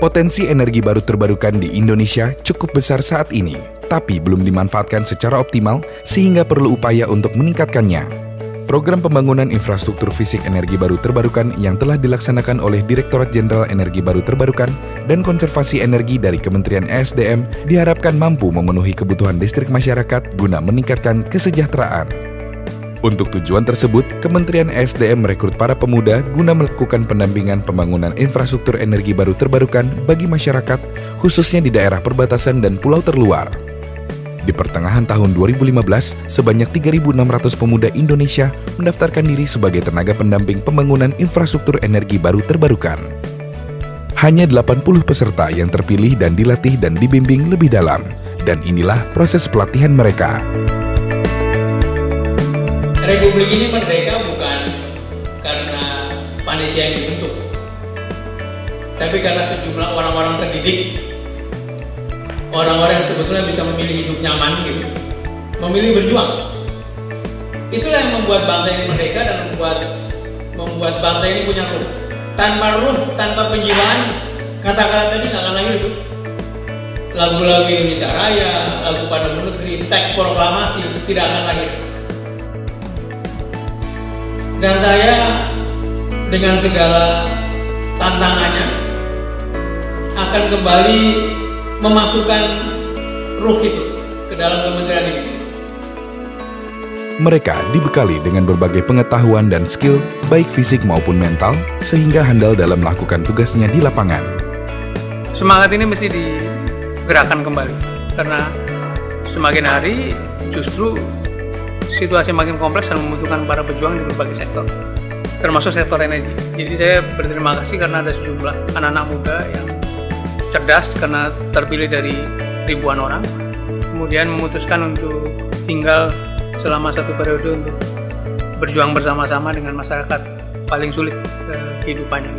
Potensi energi baru terbarukan di Indonesia cukup besar saat ini, tapi belum dimanfaatkan secara optimal sehingga perlu upaya untuk meningkatkannya. Program pembangunan infrastruktur fisik energi baru terbarukan yang telah dilaksanakan oleh Direktorat Jenderal Energi Baru Terbarukan dan Konservasi Energi dari Kementerian ESDM diharapkan mampu memenuhi kebutuhan listrik masyarakat guna meningkatkan kesejahteraan. Untuk tujuan tersebut, Kementerian ESDM merekrut para pemuda guna melakukan pendampingan pembangunan infrastruktur energi baru terbarukan bagi masyarakat, khususnya di daerah perbatasan dan pulau terluar. Di pertengahan tahun 2015, sebanyak 3.600 pemuda Indonesia mendaftarkan diri sebagai tenaga pendamping pembangunan infrastruktur energi baru terbarukan. Hanya 80 peserta yang terpilih dan dilatih dan dibimbing lebih dalam, dan inilah proses pelatihan mereka. Republik ini merdeka bukan karena panitia yang dibentuk, tapi karena sejumlah orang-orang terdidik, orang-orang yang sebetulnya bisa memilih hidup nyaman gitu, memilih berjuang. Itulah yang membuat bangsa ini merdeka dan membuat bangsa ini punya ruh. Tanpa ruh, tanpa penjiwaan, kata-kata tadi nggak akan lahir tuh. Lagu-lagu Indonesia Raya, lagu Padamu Negeri, teks proklamasi tidak akan lahir. Dan saya dengan segala tantangannya akan kembali memasukkan ruh itu ke dalam kementerian ini. Mereka dibekali dengan berbagai pengetahuan dan skill, baik fisik maupun mental, sehingga handal dalam melakukan tugasnya di lapangan. Semangat ini mesti digerakkan kembali, karena semakin hari justru situasi makin kompleks dan membutuhkan para pejuang di berbagai sektor, termasuk sektor energi. Jadi saya berterima kasih karena ada sejumlah anak-anak muda yang cerdas karena terpilih dari ribuan orang, kemudian memutuskan untuk tinggal selama satu periode untuk berjuang bersama-sama dengan masyarakat paling sulit kehidupannya.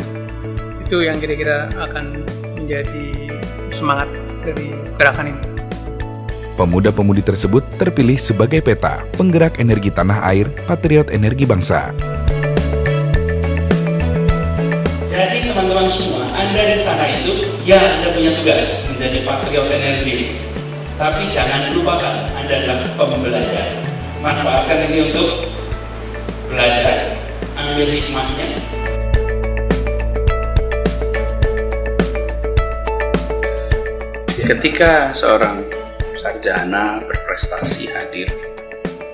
Itu yang kira-kira akan menjadi semangat dari gerakan ini. Pemuda-pemudi tersebut terpilih sebagai peta, penggerak energi tanah air, patriot energi bangsa. Jadi teman-teman semua, Anda di sana itu, ya Anda punya tugas menjadi patriot energi. Tapi jangan lupakan, Anda adalah pembelajar. Manfaatkan ini untuk belajar, ambil hikmahnya. Ketika seorang sarjana berprestasi hadir,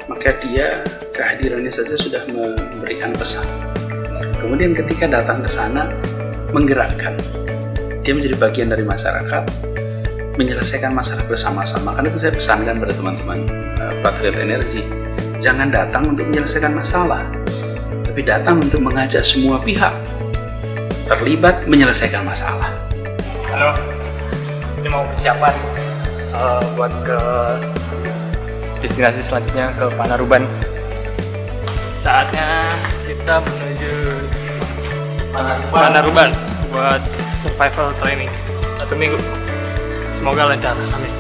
maka dia kehadirannya saja sudah memberikan pesan. Kemudian ketika datang ke sana, menggerakkan. Dia menjadi bagian dari masyarakat, menyelesaikan masalah bersama-sama. Karena itu saya pesankan pada teman-teman Patriot Energi, jangan datang untuk menyelesaikan masalah, tapi datang untuk mengajak semua pihak terlibat menyelesaikan masalah. Halo, ini mau persiapan buat ke destinasi selanjutnya, ke Panaruban. Saatnya kita menuju Panaruban buat survival training 1 minggu. Semoga lancar, amin.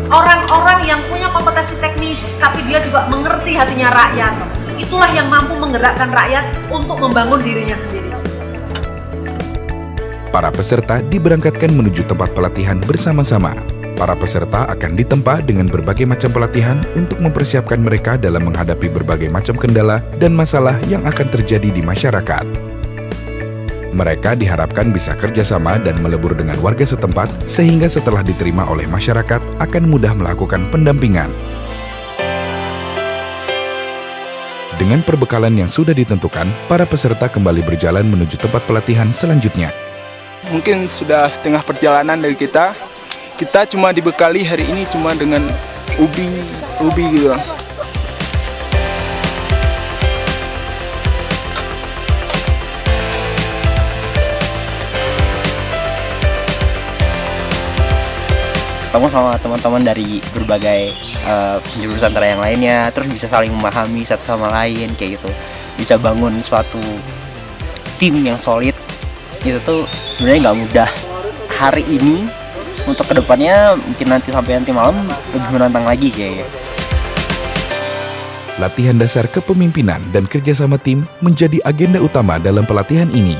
Orang-orang yang punya kompetensi teknis tapi dia juga mengerti hatinya rakyat, itulah yang mampu menggerakkan rakyat untuk membangun dirinya sendiri. Para peserta diberangkatkan menuju tempat pelatihan bersama-sama. Para peserta akan ditempa dengan berbagai macam pelatihan untuk mempersiapkan mereka dalam menghadapi berbagai macam kendala dan masalah yang akan terjadi di masyarakat. Mereka diharapkan bisa kerjasama dan melebur dengan warga setempat sehingga setelah diterima oleh masyarakat akan mudah melakukan pendampingan. Dengan perbekalan yang sudah ditentukan, para peserta kembali berjalan menuju tempat pelatihan selanjutnya. Mungkin sudah setengah perjalanan dari kita cuma dibekali hari ini cuma dengan ubi gitu. Ketemu sama teman-teman dari berbagai penjuru Nusantara yang lainnya, terus bisa saling memahami satu sama lain kayak gitu, bisa bangun suatu tim yang solid. Itu tuh sebenarnya nggak mudah. Hari ini untuk kedepannya mungkin nanti sampai nanti malam lebih menantang lagi kayaknya. Latihan dasar kepemimpinan dan kerjasama tim menjadi agenda utama dalam pelatihan ini.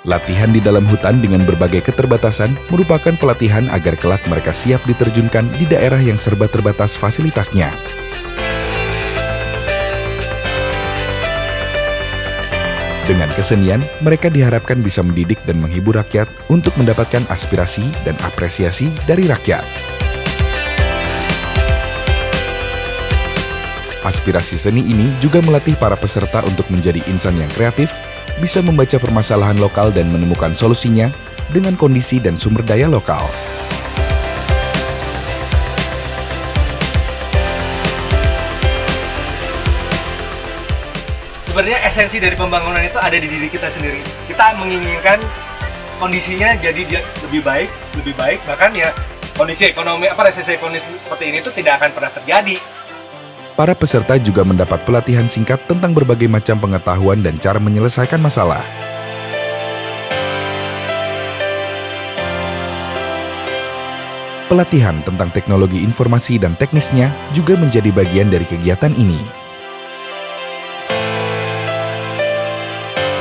Latihan di dalam hutan dengan berbagai keterbatasan merupakan pelatihan agar kelak mereka siap diterjunkan di daerah yang serba terbatas fasilitasnya. Dengan kesenian, mereka diharapkan bisa mendidik dan menghibur rakyat untuk mendapatkan aspirasi dan apresiasi dari rakyat. Aspirasi seni ini juga melatih para peserta untuk menjadi insan yang kreatif, bisa membaca permasalahan lokal dan menemukan solusinya dengan kondisi dan sumber daya lokal. Sebenarnya esensi dari pembangunan itu ada di diri kita sendiri. Kita menginginkan kondisinya jadi dia lebih baik, bahkan ya kondisi ekonomi resesi ekonomi seperti ini itu tidak akan pernah terjadi. Para peserta juga mendapat pelatihan singkat tentang berbagai macam pengetahuan dan cara menyelesaikan masalah. Pelatihan tentang teknologi informasi dan teknisnya juga menjadi bagian dari kegiatan ini.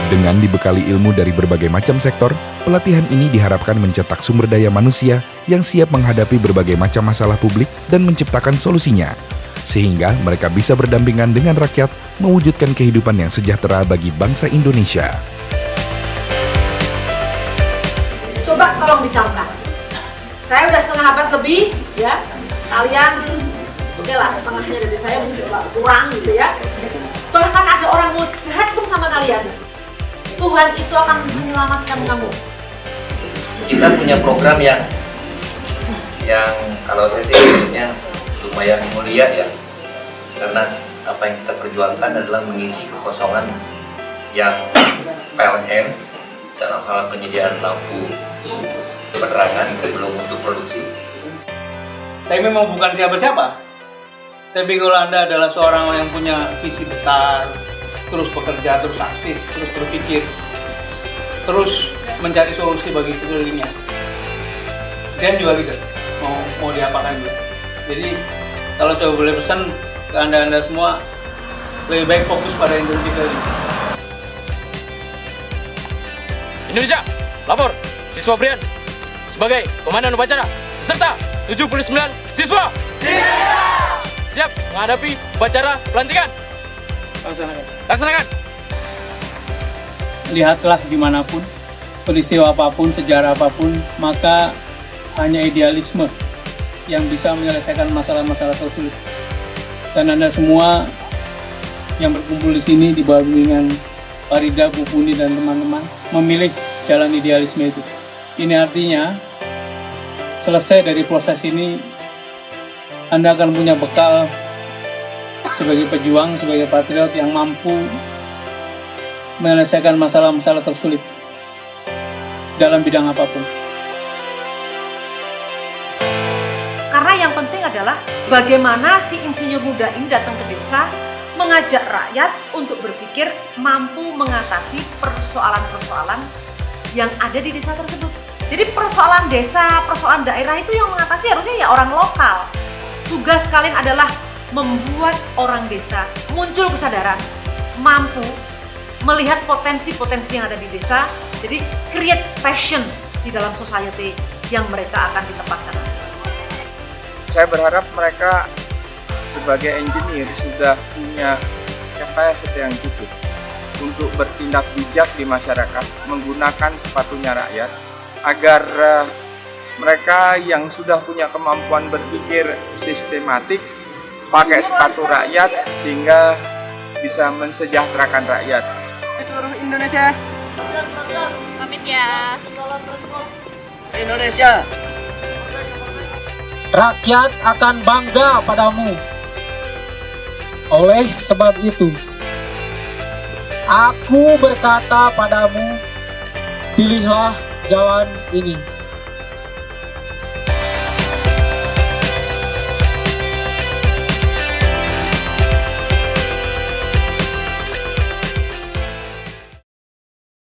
Dengan dibekali ilmu dari berbagai macam sektor, pelatihan ini diharapkan mencetak sumber daya manusia yang siap menghadapi berbagai macam masalah publik dan menciptakan solusinya, sehingga mereka bisa berdampingan dengan rakyat mewujudkan kehidupan yang sejahtera bagi bangsa Indonesia. Coba tolong dicatat. Saya udah setengah abad lebih, ya. Kalian, oke lah, setengahnya dari saya mungkin kurang gitu ya. Bahkan ada orang mau jahat pun sama kalian. Tuhan itu akan menyelamatkan kamu. Kita punya program yang kalau saya sih maksudnya lumayan mulia ya, karena apa yang kita perjuangkan adalah mengisi kekosongan yang PLN dalam hal penyediaan lampu penerangan belum untuk produksi. Saya memang bukan siapa-siapa, tapi kalau Anda adalah seorang yang punya visi besar, terus bekerja, terus aktif, terus berpikir, terus mencari solusi bagi sekelilingnya, dan juga leader, mau diapakan juga. Jadi kalau saya boleh pesan ke anda semua, lebih baik fokus pada Indonesia ini. Indonesia, lapor siswa Brian sebagai komandan upacara beserta 79 siswa. Siap menghadapi upacara pelantikan. Laksanakan. Lihatlah dimanapun, peristiwa apapun, sejarah apapun, maka hanya idealisme yang bisa menyelesaikan masalah-masalah tersulit. Dan Anda semua yang berkumpul di sini di bawah bimbingan Farida, Bu Puni, dan teman-teman memilih jalan idealisme itu. Ini artinya selesai dari proses ini, Anda akan punya bekal sebagai pejuang, sebagai patriot yang mampu menyelesaikan masalah-masalah tersulit dalam bidang apapun. Karena yang penting adalah bagaimana si insinyur muda ini datang ke desa, mengajak rakyat untuk berpikir mampu mengatasi persoalan-persoalan yang ada di desa tersebut. Jadi persoalan desa, persoalan daerah itu yang mengatasi harusnya ya orang lokal. Tugas kalian adalah membuat orang desa muncul kesadaran, mampu melihat potensi-potensi yang ada di desa, jadi create passion di dalam society yang mereka akan ditempatkan. Saya berharap mereka sebagai engineer sudah punya kapasitas yang cukup untuk bertindak bijak di masyarakat, menggunakan sepatunya rakyat, agar mereka yang sudah punya kemampuan berpikir sistematik pakai sepatu rakyat sehingga bisa mensejahterakan rakyat. Seluruh Indonesia. Pamit ya. Indonesia. Rakyat akan bangga padamu. Oleh sebab itu, aku berkata padamu, pilihlah jalan ini.